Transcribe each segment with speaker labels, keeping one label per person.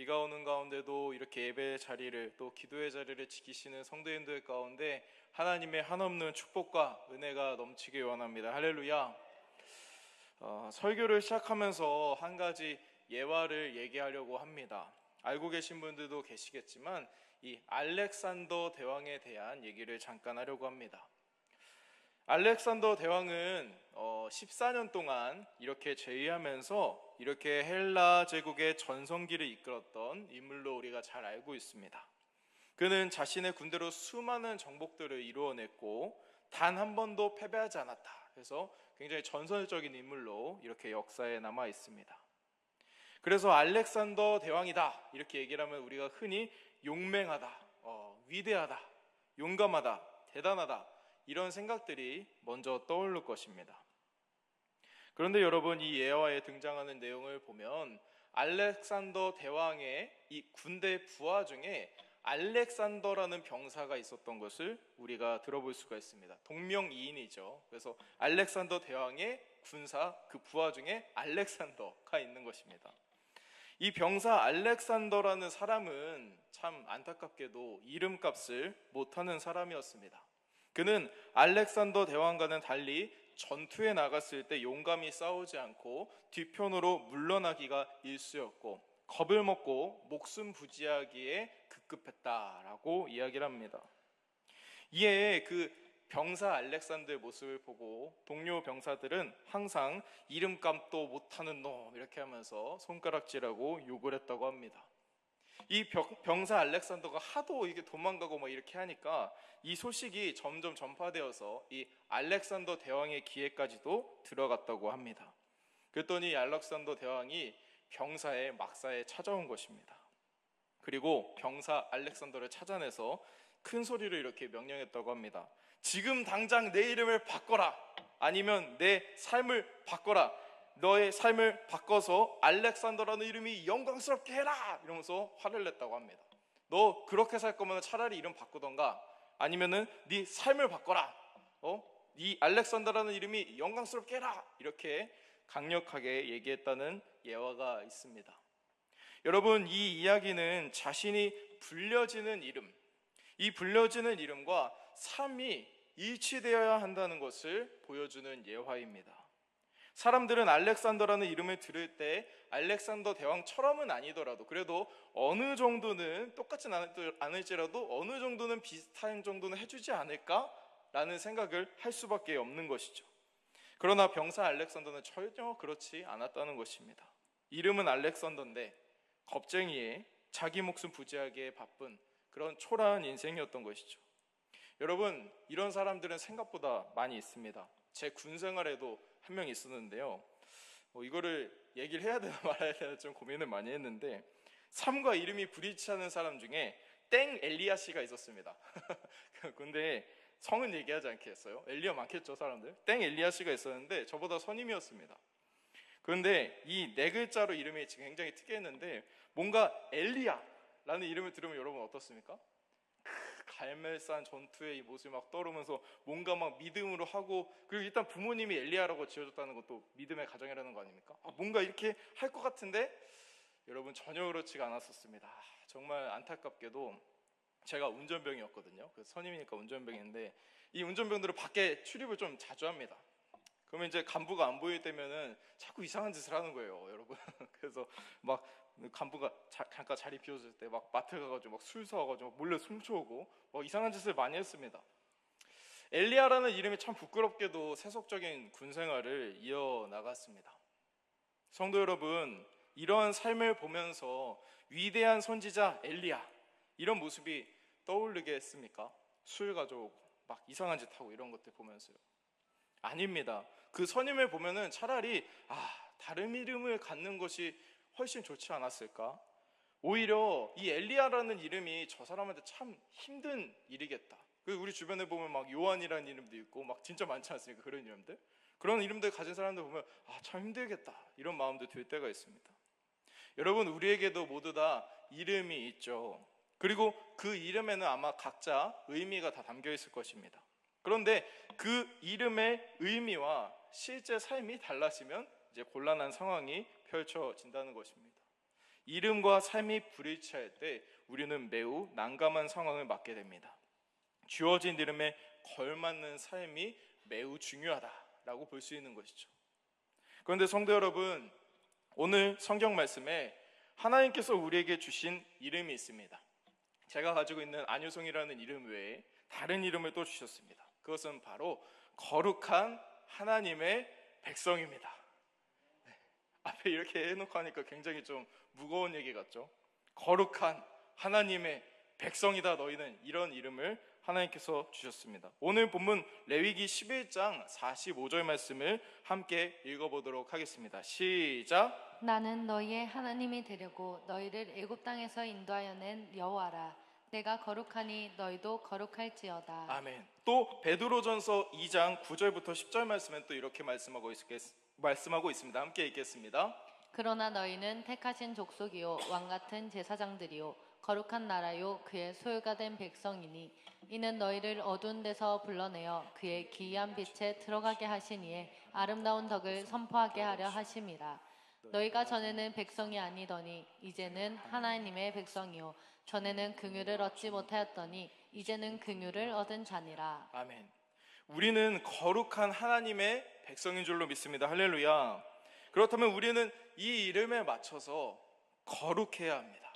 Speaker 1: 비가 오는 가운데도 이렇게 예배의 자리를 또 기도의 자리를 지키시는 성도님들 가운데 하나님의 한없는 축복과 은혜가 넘치길 원합니다. 할렐루야. 설교를 시작하면서 한 가지 예화를 얘기하려고 합니다. 알고 계신 분들도 계시겠지만 이 알렉산더 대왕에 대한 얘기를 잠깐 하려고 합니다. 알렉산더 대왕은 14년 동안 이렇게 제위하면서 이렇게 헬라 제국의 전성기를 이끌었던 인물로 우리가 잘 알고 있습니다. 그는 자신의 군대로 수많은 정복들을 이루어냈고 단 한 번도 패배하지 않았다. 그래서 굉장히 전설적인 인물로 이렇게 역사에 남아 있습니다. 그래서 알렉산더 대왕이다 이렇게 얘기를 하면 우리가 흔히 용맹하다, 위대하다, 용감하다, 대단하다 이런 생각들이 먼저 떠오를 것입니다. 그런데 여러분, 이 예화에 등장하는 내용을 보면 알렉산더 대왕의 이 군대 부하 중에 알렉산더라는 병사가 있었던 것을 우리가 들어볼 수가 있습니다. 동명이인이죠. 그래서 알렉산더 대왕의 군사 그 부하 중에 알렉산더가 있는 것입니다. 이 병사 알렉산더라는 사람은 참 안타깝게도 이름값을 못하는 사람이었습니다. 그는 알렉산더 대왕과는 달리 전투에 나갔을 때 용감히 싸우지 않고 뒤편으로 물러나기가 일쑤였고 겁을 먹고 목숨 부지하기에 급급했다라고 이야기를 합니다. 이에 그 병사 알렉산더의 모습을 보고 동료 병사들은 항상 이름값도 못하는 놈 이렇게 하면서 손가락질하고 욕을 했다고 합니다. 이 병사 알렉산더가 하도 이게 도망가고 막 이렇게 하니까 이 소식이 점점 전파되어서 이 알렉산더 대왕의 귀에까지도 들어갔다고 합니다. 그랬더니 알렉산더 대왕이 병사의 막사에 찾아온 것입니다. 그리고 병사 알렉산더를 찾아내서 큰 소리로 이렇게 명령했다고 합니다. 지금 당장 내 이름을 바꿔라. 아니면 내 삶을 바꿔라. 너의 삶을 바꿔서 알렉산더라는 이름이 영광스럽게 해라. 이러면서 화를 냈다고 합니다. 너 그렇게 살 거면 차라리 이름 바꾸던가 아니면은 네 삶을 바꿔라. 이 알렉산더라는 이름이 영광스럽게 해라. 이렇게 강력하게 얘기했다는 예화가 있습니다. 여러분, 이 이야기는 자신이 불려지는 이름, 이 불려지는 이름과 삶이 일치되어야 한다는 것을 보여주는 예화입니다. 사람들은 알렉산더라는 이름을 들을 때 알렉산더 대왕처럼은 아니더라도 그래도 어느 정도는 똑같진 않을지라도 어느 정도는 비슷한 정도는 해주지 않을까라는 생각을 할 수밖에 없는 것이죠. 그러나 병사 알렉산더는 전혀 그렇지 않았다는 것입니다. 이름은 알렉산더인데 겁쟁이에 자기 목숨 부지하기에 바쁜 그런 초라한 인생이었던 것이죠. 여러분, 이런 사람들은 생각보다 많이 있습니다. 제 군 생활에도 한 명 있었는데요. 이거를 얘기를 해야 되나 말아야 되나 좀 고민을 많이 했는데 삶과 이름이 불일치하는 사람 중에 땡 엘리야 씨가 있었습니다. 근데 성은 얘기하지 않겠어요? 엘리야 많겠죠, 사람들. 땡 엘리야 씨가 있었는데 저보다 선임이었습니다. 그런데 이 네 글자로 이름이 지금 굉장히 특이했는데 뭔가 엘리야라는 이름을 들으면 여러분 어떻습니까? 갈멜산 전투의 이 모습이 막 떠오르면서 뭔가 막 믿음으로 하고, 그리고 일단 부모님이 엘리야라고 지어줬다는 것도 믿음의 가정이라는 거 아닙니까? 뭔가 이렇게 할 것 같은데 여러분 전혀 그렇지가 않았었습니다. 정말 안타깝게도 제가 운전병이었거든요. 그래서 선임이니까 운전병인데 이 운전병들은 밖에 출입을 좀 자주 합니다. 그러면 이제 간부가 안 보일 때면은 자꾸 이상한 짓을 하는 거예요, 여러분. 그래서 막 간부가 잠깐 자리 비워줄 때 막 마트 가가지고 막 술 사와가지고 몰래 훔쳐오고 막 이상한 짓을 많이 했습니다. 엘리야라는 이름이 참 부끄럽게도 세속적인 군 생활을 이어나갔습니다. 성도 여러분, 이러한 삶을 보면서 위대한 선지자 엘리야 이런 모습이 떠오르게 했습니까? 술 가져오고 막 이상한 짓 하고 이런 것들 보면서요. 아닙니다. 그 선임을 보면은 차라리 다른 이름을 갖는 것이 훨씬 좋지 않았을까? 오히려 이 엘리야라는 이름이 저 사람한테 참 힘든 일이겠다. 우리 주변에 보면 막 요한이라는 이름도 있고 막 진짜 많지 않습니까? 그런 이름들. 그런 이름들 가진 사람들 보면 참 힘들겠다 이런 마음도 들 때가 있습니다. 여러분, 우리에게도 모두 다 이름이 있죠. 그리고 그 이름에는 아마 각자 의미가 다 담겨 있을 것입니다. 그런데 그 이름의 의미와 실제 삶이 달라지면 이제 곤란한 상황이 펼쳐진다는 것입니다. 이름과 삶이 불일치할 때 우리는 매우 난감한 상황을 맞게 됩니다. 주어진 이름에 걸맞는 삶이 매우 중요하다라고 볼 수 있는 것이죠. 그런데 성도 여러분, 오늘 성경 말씀에 하나님께서 우리에게 주신 이름이 있습니다. 제가 가지고 있는 안유성이라는 이름 외에 다른 이름을 또 주셨습니다. 그것은 바로 거룩한 하나님의 백성입니다. 앞에 이렇게 해놓고 하니까 굉장히 좀 무거운 얘기 같죠? 거룩한 하나님의 백성이다 너희는, 이런 이름을 하나님께서 주셨습니다. 오늘 본문 레위기 11장 45절 말씀을 함께 읽어보도록 하겠습니다. 시작.
Speaker 2: 나는 너희의 하나님이 되려고 너희를 애굽 땅에서 인도하여 낸 여호와라. 내가 거룩하니 너희도 거룩할지어다.
Speaker 1: 아멘. 또 베드로전서 2장 9절부터 10절 말씀은 또 이렇게 말씀하고 있습니다. 함께 읽겠습니다.
Speaker 2: 그러나 너희는 택하신 족속이요 왕 같은 제사장들이요 거룩한 나라요 그의 소유가 된 백성이니 이는 너희를 어두운 데서 불러내어 그의 기이한 빛에 들어가게 하시니에 아름다운 덕을 선포하게 하려 하심이라. 너희가 전에는 백성이 아니더니 이제는 하나님의 백성이요 전에는 긍휼을 얻지 못하였더니 이제는 긍휼을 얻은 자니라.
Speaker 1: 아멘. 우리는 거룩한 하나님의 백성인 줄로 믿습니다. 할렐루야. 그렇다면 우리는 이 이름에 맞춰서 거룩해야 합니다.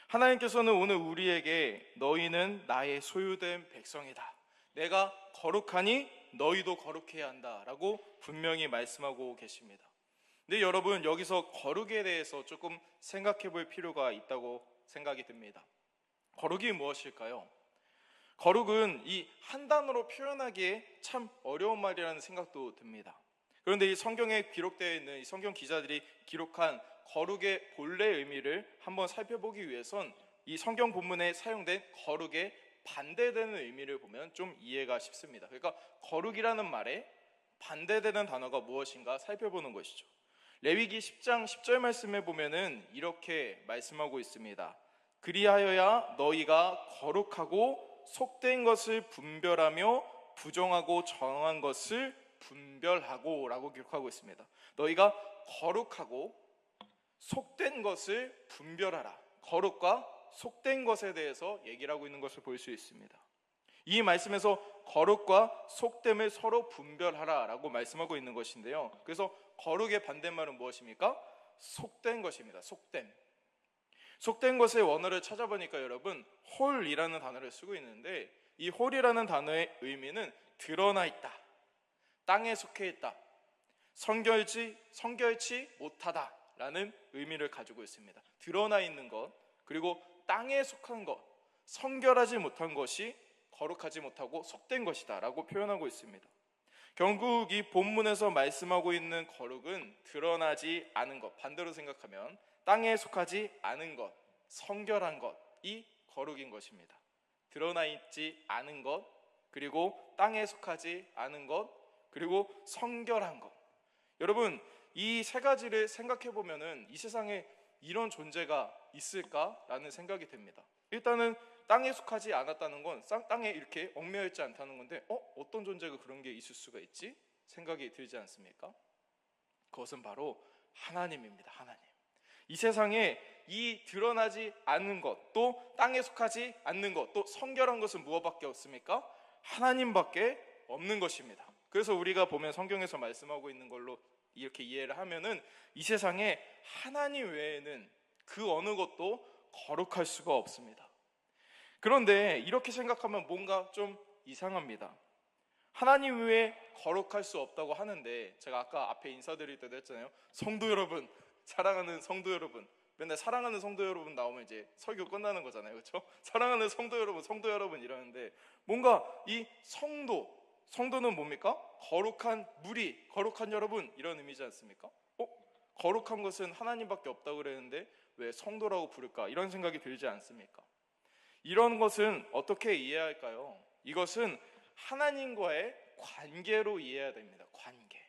Speaker 1: 하나님께서는 오늘 우리에게 너희는 나의 소유된 백성이다, 내가 거룩하니 너희도 거룩해야 한다라고 분명히 말씀하고 계십니다. 근데 여러분, 여기서 거룩에 대해서 조금 생각해 볼 필요가 있다고 생각이 듭니다. 거룩이 무엇일까요? 거룩은 이 한 단어로 표현하기에 참 어려운 말이라는 생각도 듭니다. 그런데 이 성경에 기록되어 있는 이 성경 기자들이 기록한 거룩의 본래 의미를 한번 살펴보기 위해선 이 성경 본문에 사용된 거룩의 반대되는 의미를 보면 좀 이해가 쉽습니다. 그러니까 거룩이라는 말에 반대되는 단어가 무엇인가 살펴보는 것이죠. 레위기 10장 10절 말씀에 보면은 이렇게 말씀하고 있습니다. 그리하여야 너희가 거룩하고 속된 것을 분별하며 부정하고 정한 것을 분별하고 라고 기록하고 있습니다. 너희가 거룩하고 속된 것을 분별하라. 거룩과 속된 것에 대해서 얘기를 하고 있는 것을 볼 수 있습니다. 이 말씀에서 거룩과 속됨을 서로 분별하라 라고 말씀하고 있는 것인데요, 그래서 거룩의 반대말은 무엇입니까? 속된 것입니다. 속된 것의 원어를 찾아보니까 여러분, 홀이라는 단어를 쓰고 있는데, 이 홀이라는 단어의 의미는 드러나 있다, 땅에 속해 있다, 성결치 못하다 라는 의미를 가지고 있습니다. 드러나 있는 것, 그리고 땅에 속한 것, 성결하지 못한 것이 거룩하지 못하고 속된 것이다 라고 표현하고 있습니다. 결국 이 본문에서 말씀하고 있는 거룩은 드러나지 않은 것, 반대로 생각하면 땅에 속하지 않은 것, 성결한 것이 거룩인 것입니다. 드러나 있지 않은 것, 그리고 땅에 속하지 않은 것, 그리고 성결한 것. 여러분, 이 세 가지를 생각해 보면은 이 세상에 이런 존재가 있을까라는 생각이 듭니다. 일단은 땅에 속하지 않았다는 건 땅에 이렇게 얽매여 있지 않다는 건데, 어떤 존재가 그런 게 있을 수가 있지? 생각이 들지 않습니까? 그것은 바로 하나님입니다. 하나님. 이 세상에 이 드러나지 않는 것, 또 땅에 속하지 않는 것, 또 성결한 것은 무엇밖에 없습니까? 하나님밖에 없는 것입니다. 그래서 우리가 보면 성경에서 말씀하고 있는 걸로 이렇게 이해를 하면은 이 세상에 하나님 외에는 그 어느 것도 거룩할 수가 없습니다. 그런데 이렇게 생각하면 뭔가 좀 이상합니다. 하나님 외에 거룩할 수 없다고 하는데, 제가 아까 앞에 인사드릴 때도 했잖아요. 성도 여러분, 사랑하는 성도 여러분, 맨날 사랑하는 성도 여러분 나오면 이제 설교 끝나는 거잖아요, 그렇죠? 사랑하는 성도 여러분 이러는데, 뭔가 이 성도는 뭡니까? 거룩한 무리, 거룩한 여러분, 이런 의미지 않습니까? 거룩한 것은 하나님밖에 없다고 그랬는데 왜 성도라고 부를까? 이런 생각이 들지 않습니까? 이런 것은 어떻게 이해할까요? 이것은 하나님과의 관계로 이해해야 됩니다. 관계.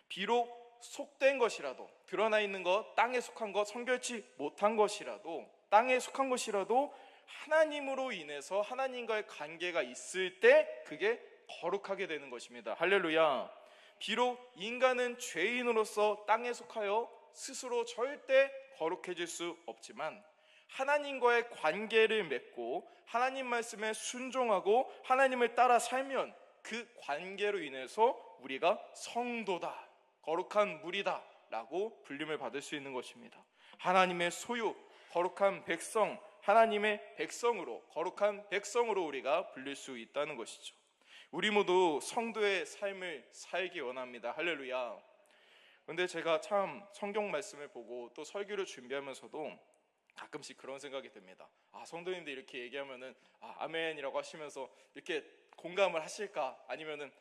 Speaker 1: 비록 속된 것이라도, 드러나 있는 것, 땅에 속한 것, 성결치 못한 것이라도, 땅에 속한 것이라도 하나님으로 인해서 하나님과의 관계가 있을 때 그게 거룩하게 되는 것입니다. 할렐루야. 비록 인간은 죄인으로서 땅에 속하여 스스로 절대 거룩해질 수 없지만 하나님과의 관계를 맺고 하나님 말씀에 순종하고 하나님을 따라 살면 그 관계로 인해서 우리가 성도다, 거룩한 무리다 라고 불림을 받을 수 있는 것입니다. 하나님의 소유, 거룩한 백성, 하나님의 백성으로, 거룩한 백성으로 우리가 불릴 수 있다는 것이죠. 우리 모두 성도의 삶을 살기 원합니다. 할렐루야. 그런데 제가 참 성경 말씀을 보고 또 설교를 준비하면서도 가끔씩 그런 생각이 듭니다. 성도님들 이렇게 얘기하면은 아멘이라고 하시면서 이렇게 공감을 하실까? 아니면은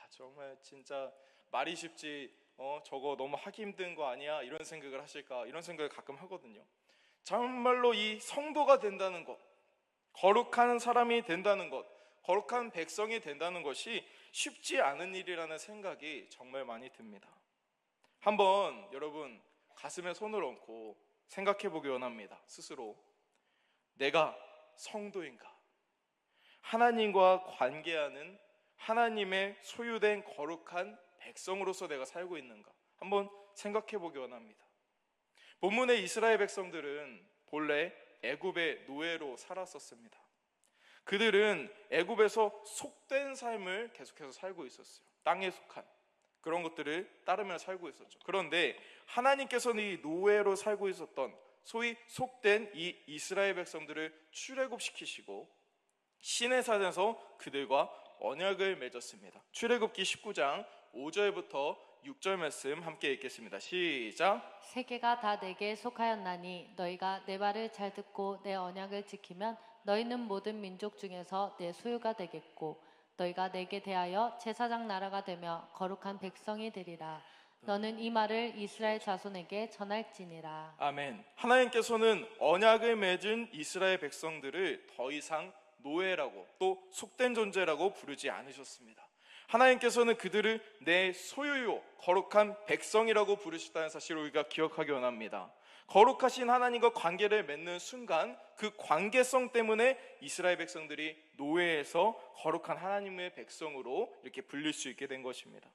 Speaker 1: 정말 진짜 말이 쉽지 저거 너무 하기 힘든 거 아니야? 이런 생각을 하실까? 이런 생각을 가끔 하거든요. 정말로 이 성도가 된다는 것, 거룩한 사람이 된다는 것, 거룩한 백성이 된다는 것이 쉽지 않은 일이라는 생각이 정말 많이 듭니다. 한번 여러분 가슴에 손을 얹고 생각해 보기 원합니다. 스스로 내가 성도인가? 하나님과 관계하는 하나님의 소유된 거룩한 백성으로서 내가 살고 있는가? 한번 생각해 보기 원합니다. 본문의 이스라엘 백성들은 본래 애굽의 노예로 살았었습니다. 그들은 애굽에서 속된 삶을 계속해서 살고 있었어요. 땅에 속한 그런 것들을 따르며 살고 있었죠. 그런데 하나님께서는 이 노예로 살고 있었던 소위 속된 이 이스라엘 백성들을 출애굽시키시고 시내산에서 그들과 언약을 맺었습니다. 출애굽기 19장 5절부터 6절 말씀 함께 읽겠습니다. 시작.
Speaker 2: 세계가 다 내게 속하였나니 너희가 내 말을 잘 듣고 내 언약을 지키면 너희는 모든 민족 중에서 내 소유가 되겠고 너희가 내게 대하여 제사장 나라가 되며 거룩한 백성이 되리라. 너는 이 말을 이스라엘 자손에게 전할지니라.
Speaker 1: 아멘. 하나님께서는 언약을 맺은 이스라엘 백성들을 더 이상 노예라고 또 속된 존재라고 부르지 않으셨습니다. 하나님께서는 그들을 내 소유요 거룩한 백성이라고 부르셨다는 사실을 우리가 기억하기 원합니다. 거룩하신 하나님과 관계를 맺는 순간 그 관계성 때문에 이스라엘 백성들이 노예에서 거룩한 하나님의 백성으로 이렇게 불릴 수 있게 된 것입니다.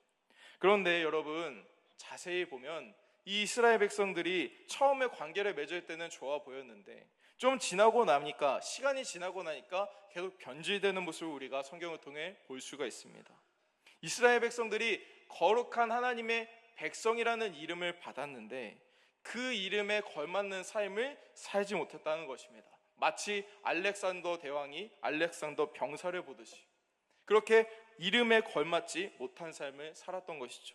Speaker 1: 그런데 여러분 자세히 보면 이 이스라엘 백성들이 처음에 관계를 맺을 때는 좋아 보였는데 좀 지나고 나니까 시간이 지나고 나니까 계속 변질되는 모습을 우리가 성경을 통해 볼 수가 있습니다. 이스라엘 백성들이 거룩한 하나님의 백성이라는 이름을 받았는데 그 이름에 걸맞는 삶을 살지 못했다는 것입니다. 마치 알렉산더 대왕이 알렉산더 병사를 보듯이 그렇게 이름에 걸맞지 못한 삶을 살았던 것이죠.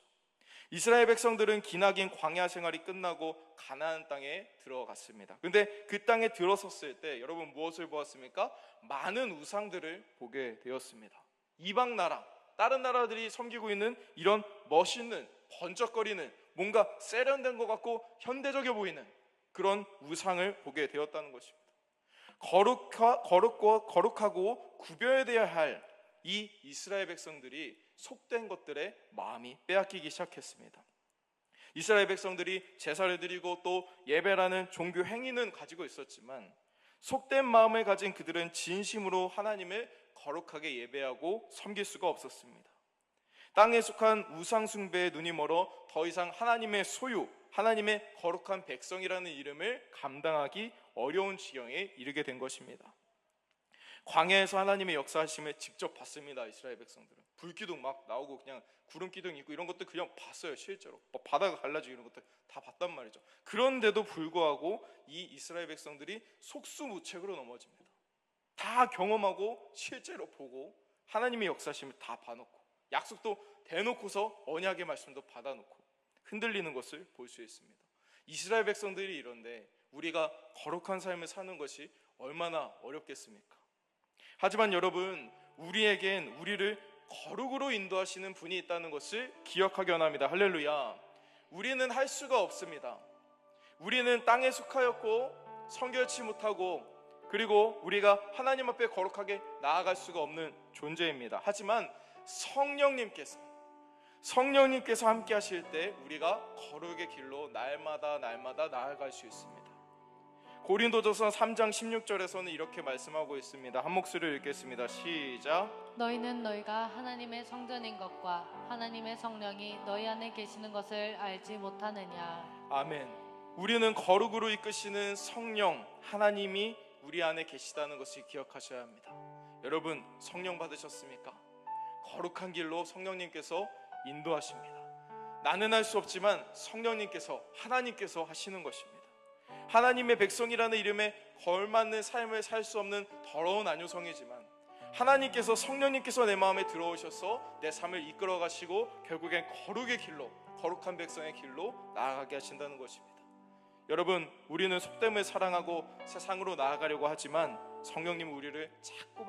Speaker 1: 이스라엘 백성들은 기나긴 광야 생활이 끝나고 가나안 땅에 들어갔습니다. 근데 그 땅에 들어섰을 때 여러분 무엇을 보았습니까? 많은 우상들을 보게 되었습니다. 이방 나라, 다른 나라들이 섬기고 있는 이런 멋있는 번쩍거리는 뭔가 세련된 것 같고 현대적이어 보이는 그런 우상을 보게 되었다는 것입니다. 거룩하고 구별되어야 할 이 이스라엘 백성들이 속된 것들에 마음이 빼앗기기 시작했습니다. 이스라엘 백성들이 제사를 드리고 또 예배라는 종교 행위는 가지고 있었지만 속된 마음을 가진 그들은 진심으로 하나님을 거룩하게 예배하고 섬길 수가 없었습니다. 땅에 속한 우상 숭배에 눈이 멀어 더 이상 하나님의 소유, 하나님의 거룩한 백성이라는 이름을 감당하기 어려운 지경에 이르게 된 것입니다. 광야에서 하나님의 역사하심을 직접 봤습니다. 이스라엘 백성들은 불기둥 막 나오고 그냥 구름기둥 있고 이런 것들 그냥 봤어요. 실제로 바다가 갈라지고 이런 것들 다 봤단 말이죠. 그런데도 불구하고 이 이스라엘 백성들이 속수무책으로 넘어집니다. 다 경험하고 실제로 보고 하나님의 역사하심을 다 봐놓고 약속도 대놓고서 언약의 말씀도 받아놓고 흔들리는 것을 볼 수 있습니다. 이스라엘 백성들이 이런데 우리가 거룩한 삶을 사는 것이 얼마나 어렵겠습니까? 하지만 여러분 우리에겐 우리를 거룩으로 인도하시는 분이 있다는 것을 기억하기 원합니다. 할렐루야. 우리는 할 수가 없습니다. 우리는 땅에 속하였고 성결치 못하고 그리고 우리가 하나님 앞에 거룩하게 나아갈 수가 없는 존재입니다. 하지만 성령님께서 함께 하실 때 우리가 거룩의 길로 날마다 나아갈 수 있습니다. 고린도전서 3장 16절에서는 이렇게 말씀하고 있습니다. 한 목소리를 읽겠습니다. 시작.
Speaker 2: 너희는 너희가 하나님의 성전인 것과 하나님의 성령이 너희 안에 계시는 것을 알지 못하느냐.
Speaker 1: 아멘. 우리는 거룩으로 이끄시는 성령 하나님이 우리 안에 계시다는 것을 기억하셔야 합니다. 여러분, 성령 받으셨습니까? 거룩한 길로 성령님께서 인도하십니다. 나는 할 수 없지만 성령님께서, 하나님께서 하시는 것입니다. 하나님의 백성이라는 이름에 걸맞는 삶을 살 수 없는 더러운 안효성이지만 하나님께서, 성령님께서 내 마음에 들어오셔서 내 삶을 이끌어 가시고 결국엔 거룩의 길로, 거룩한 백성의 길로 나아가게 하신다는 것입니다. 여러분, 우리는 속됨을 사랑하고 세상으로 나아가려고 하지만 성령님은 우리를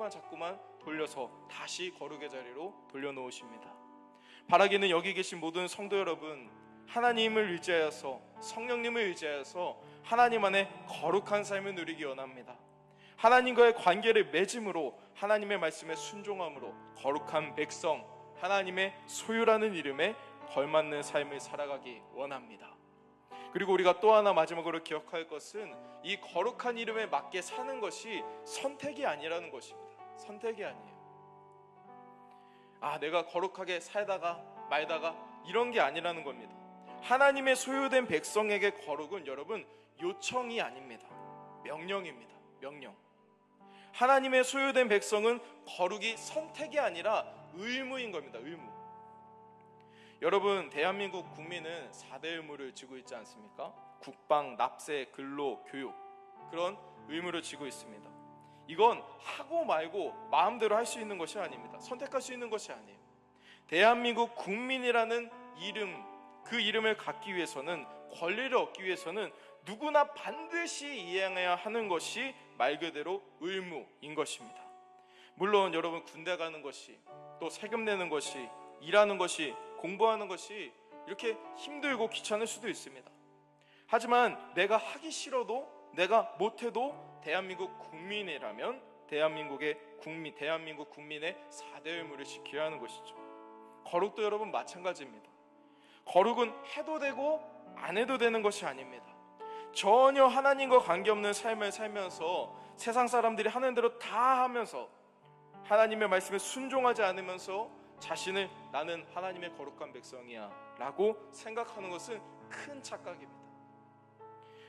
Speaker 1: 자꾸만 돌려서 다시 거룩의 자리로 돌려놓으십니다. 바라기는 여기 계신 모든 성도 여러분, 하나님을 의지하여서, 성령님을 의지하여서 하나님 안에 거룩한 삶을 누리기 원합니다. 하나님과의 관계를 맺음으로, 하나님의 말씀에 순종함으로 거룩한 백성, 하나님의 소유라는 이름에 걸맞는 삶을 살아가기 원합니다. 그리고 우리가 또 하나 마지막으로 기억할 것은 이 거룩한 이름에 맞게 사는 것이 선택이 아니라는 것입니다. 선택이 아니에요. 내가 거룩하게 살다가 말다가 이런 게 아니라는 겁니다. 하나님의 소유된 백성에게 거룩은 여러분 요청이 아닙니다. 명령입니다. 명령. 하나님의 소유된 백성은 거룩이 선택이 아니라 의무인 겁니다. 의무. 여러분, 대한민국 국민은 4대 의무를 지고 있지 않습니까? 국방, 납세, 근로, 교육, 그런 의무를 지고 있습니다. 이건 하고 말고 마음대로 할 수 있는 것이 아닙니다. 선택할 수 있는 것이 아니에요. 대한민국 국민이라는 이름, 그 이름을 갖기 위해서는, 권리를 얻기 위해서는 누구나 반드시 이행해야 하는 것이 말 그대로 의무인 것입니다. 물론 여러분, 군대 가는 것이, 또 세금 내는 것이, 일하는 것이, 공부하는 것이 이렇게 힘들고 귀찮을 수도 있습니다. 하지만 내가 하기 싫어도, 내가 못해도 대한민국 국민이라면 대한민국 국민의 4대 의무를 지켜야 하는 것이죠. 거룩도 여러분 마찬가지입니다. 거룩은 해도 되고 안 해도 되는 것이 아닙니다. 전혀 하나님과 관계없는 삶을 살면서 세상 사람들이 하는 대로 다 하면서 하나님의 말씀에 순종하지 않으면서 자신을 나는 하나님의 거룩한 백성이야 라고 생각하는 것은 큰 착각입니다.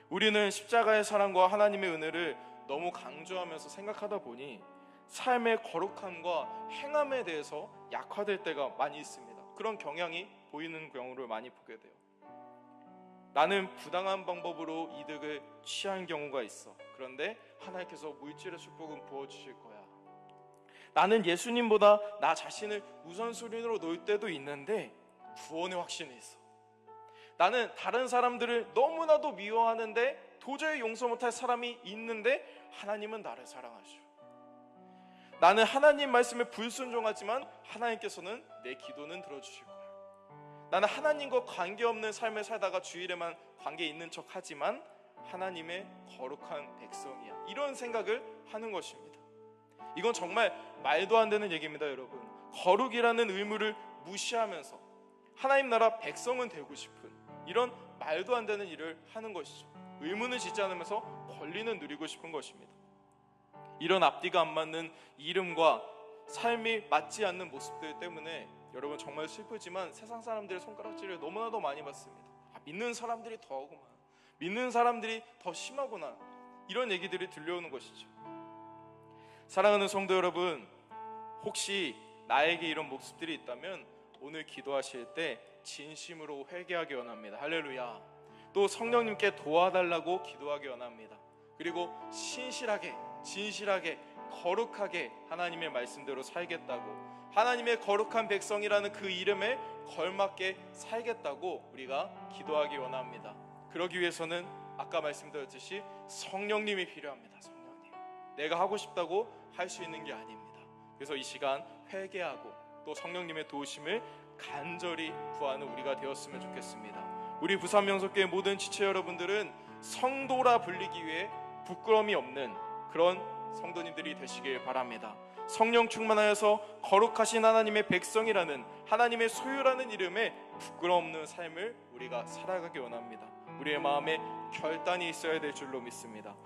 Speaker 1: 우리는 십자가의 사랑과 하나님의 은혜를 너무 강조하면서 생각하다 보니 삶의 거룩함과 행함에 대해서 약화될 때가 많이 있습니다. 그런 경향이 보이는 경우를 많이 보게 돼요. 나는 부당한 방법으로 이득을 취한 경우가 있어. 그런데 하나님께서 물질의 축복은 부어주실 거야. 나는 예수님보다 나 자신을 우선순위로 놓을 때도 있는데 구원의 확신이 있어. 나는 다른 사람들을 너무나도 미워하는데 도저히 용서 못할 사람이 있는데 하나님은 나를 사랑하셔. 나는 하나님 말씀에 불순종하지만 하나님께서는 내 기도는 들어주실 거야. 나는 하나님과 관계없는 삶을 살다가 주일에만 관계 있는 척 하지만 하나님의 거룩한 백성이야. 이런 생각을 하는 것입니다. 이건 정말 말도 안 되는 얘기입니다, 여러분. 거룩이라는 의무를 무시하면서 하나님 나라 백성은 되고 싶은 이런 말도 안 되는 일을 하는 것이죠. 의무는 짓지 않으면서 권리는 누리고 싶은 것입니다. 이런 앞뒤가 안 맞는 이름과 삶이 맞지 않는 모습들 때문에 여러분 정말 슬프지만 세상 사람들의 손가락질을 너무나도 많이 받습니다. 믿는 사람들이 더 하구만, 믿는 사람들이 더 심하구나, 이런 얘기들이 들려오는 것이죠. 사랑하는 성도 여러분, 혹시 나에게 이런 모습들이 있다면 오늘 기도하실 때 진심으로 회개하기 원합니다. 할렐루야. 또 성령님께 도와달라고 기도하기 원합니다. 그리고 신실하게, 진실하게, 거룩하게 하나님의 말씀대로 살겠다고, 하나님의 거룩한 백성이라는 그 이름에 걸맞게 살겠다고 우리가 기도하기 원합니다. 그러기 위해서는 아까 말씀드렸듯이 성령님이 필요합니다. 성령님. 내가 하고 싶다고 할 수 있는 게 아닙니다. 그래서 이 시간 회개하고 또 성령님의 도우심을 간절히 구하는 우리가 되었으면 좋겠습니다. 우리 부산명석교회 모든 지체 여러분들은 성도라 불리기 위해 부끄러움이 없는 그런 성도님들이 되시길 바랍니다. 성령 충만하여서 거룩하신 하나님의 백성이라는, 하나님의 소유라는 이름에 부끄러움 없는 삶을 우리가 살아가기 원합니다. 우리의 마음에 결단이 있어야 될 줄로 믿습니다.